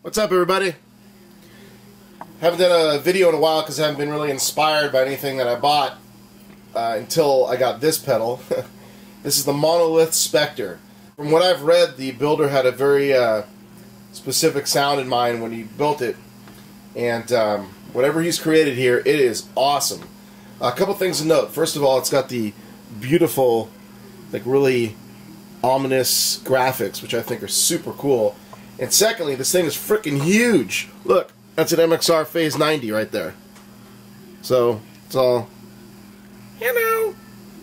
What's up, everybody? Haven't done a video in a while because I haven't been really inspired by anything that I bought until I got this pedal. This is the Monolith Spectre. From what I've read, the builder had a very specific sound in mind when he built it, and whatever he's created here, it is awesome. A couple things to note. First of all, it's got the beautiful, like really ominous graphics, which I think are super cool. And secondly, this thing is freaking huge. Look, that's an MXR Phase 90 right there. So, it's all, you know,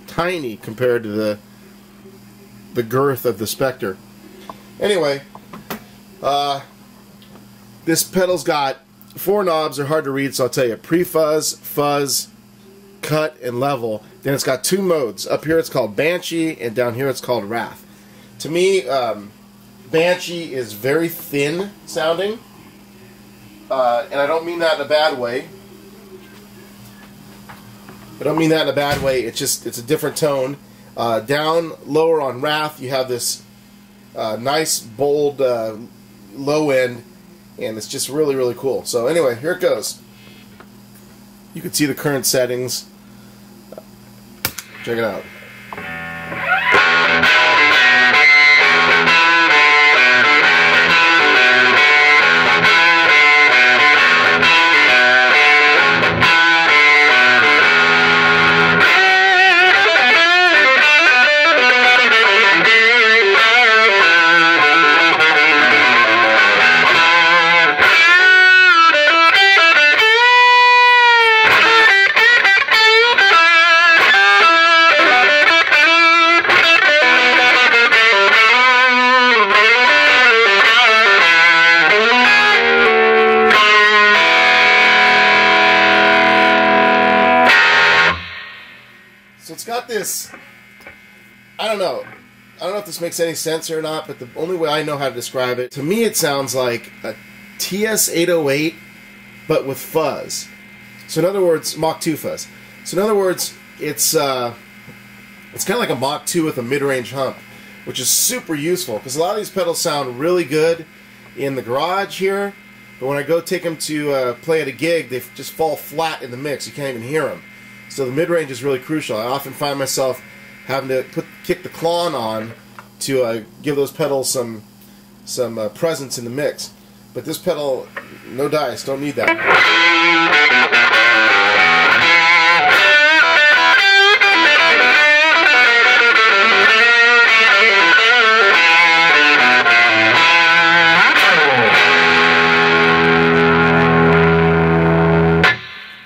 tiny compared to the girth of the Spectre. Anyway, this pedal's got 4 knobs. They're hard to read, so I'll tell you. Pre-fuzz, fuzz, cut, and level. Then it's got 2 modes. Up here it's called Banshee, and down here it's called Wrath. To me, Banshee is very thin sounding, and I don't mean that in a bad way. It's a different tone. Down lower on Wrath, you have this nice, bold low end, and it's just really, really cool. So anyway, here it goes. You can see the current settings. Check it out. So it's got this, I don't know if this makes any sense or not, but the only way I know how to describe it, to me it sounds like a TS-808, but with fuzz. So in other words, Mach 2 fuzz. So in other words, it's kind of like a Mach 2 with a mid-range hump, which is super useful, because a lot of these pedals sound really good in the garage here, but when I go take them to play at a gig, they just fall flat in the mix. You can't even hear them. So the mid-range is really crucial. I often find myself having to kick the clon on to give those pedals some presence in the mix. But this pedal, no dice, don't need that.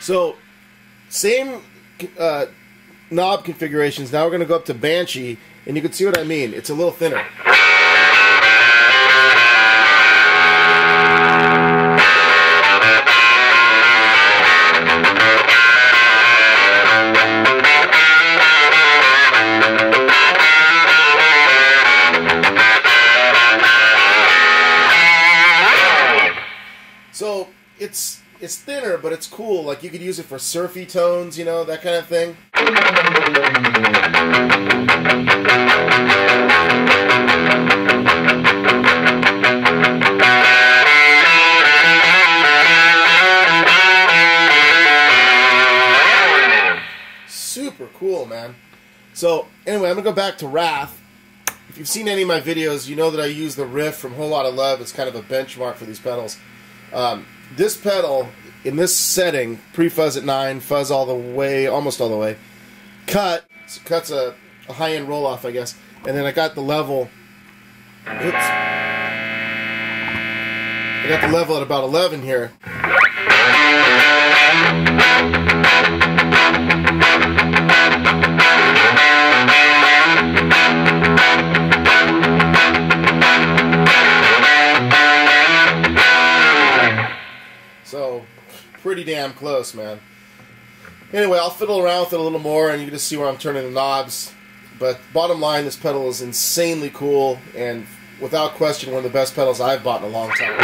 So, same knob configurations. Now we're going to go up to Banshee, and you can see what I mean. It's a little thinner. So it's thinner, but it's cool. Like, you could use it for surfy tones, you know, that kind of thing. Super cool, man. So, anyway, I'm going to go back to Wrath. If you've seen any of my videos, you know that I use the riff from Whole Lotta Love as kind of a benchmark for these pedals. This pedal, in this setting, pre-fuzz at 9, fuzz all the way, almost all the way, cut, so cut's a high-end roll-off, I guess, and then I got the level, oops, I got the level at about 11 here. So, pretty damn close, man. Anyway, I'll fiddle around with it a little more, and you can just see where I'm turning the knobs. But bottom line, this pedal is insanely cool, and without question, one of the best pedals I've bought in a long time.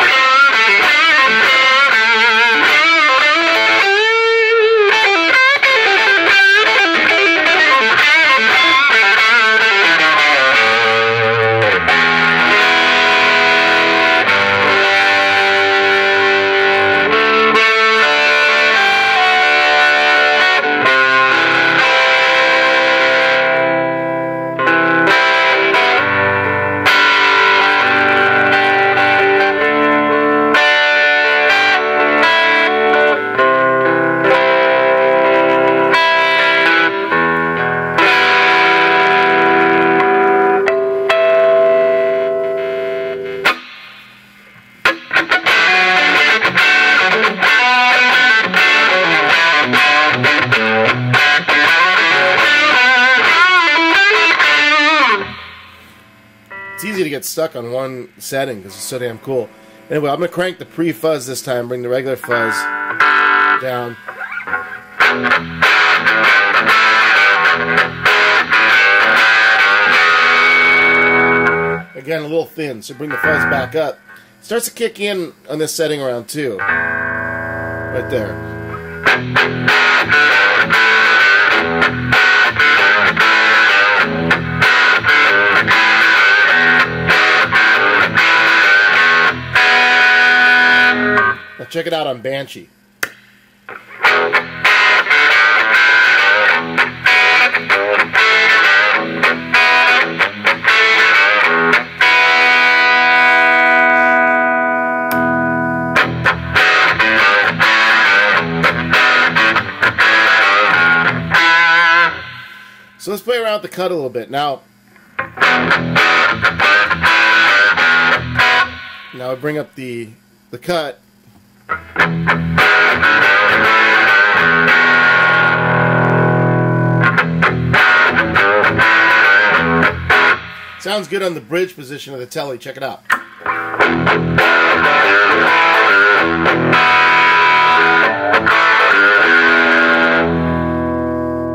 It's easy to get stuck on one setting because it's so damn cool. Anyway, I'm going to crank the pre-fuzz this time, bring the regular fuzz down. Again, a little thin, so bring the fuzz back up. It starts to kick in on this setting around 2. Right there. Now check it out on Banshee. So let's play around with the cut a little bit. Now I bring up the cut. Sounds good on the bridge position of the telly. Check it out.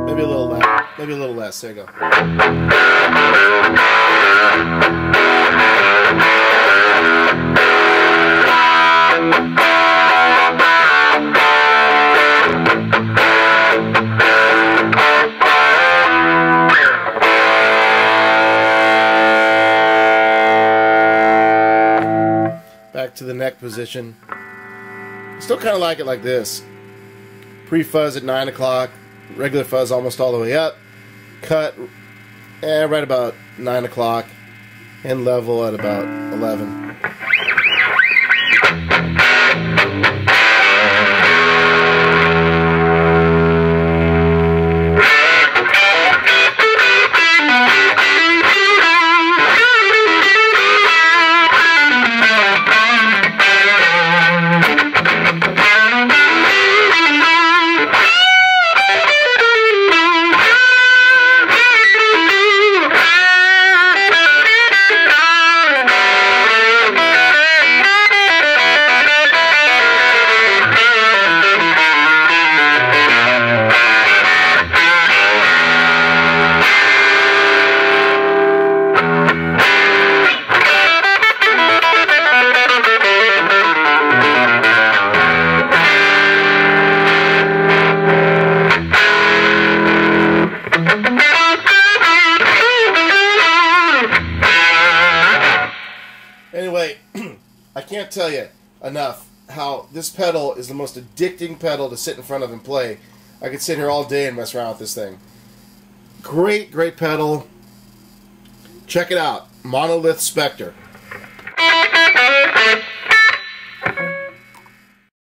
Maybe a little less. Maybe a little less. There you go. Back to the neck position. Still kind of like it like this. Pre-fuzz at 9 o'clock. Regular fuzz almost all the way up. Cut right about 9 o'clock. And level at about 11. Anyway, I can't tell you enough how this pedal is the most addicting pedal to sit in front of and play. I could sit here all day and mess around with this thing. Great, great pedal. Check it out. Monolith Spectre.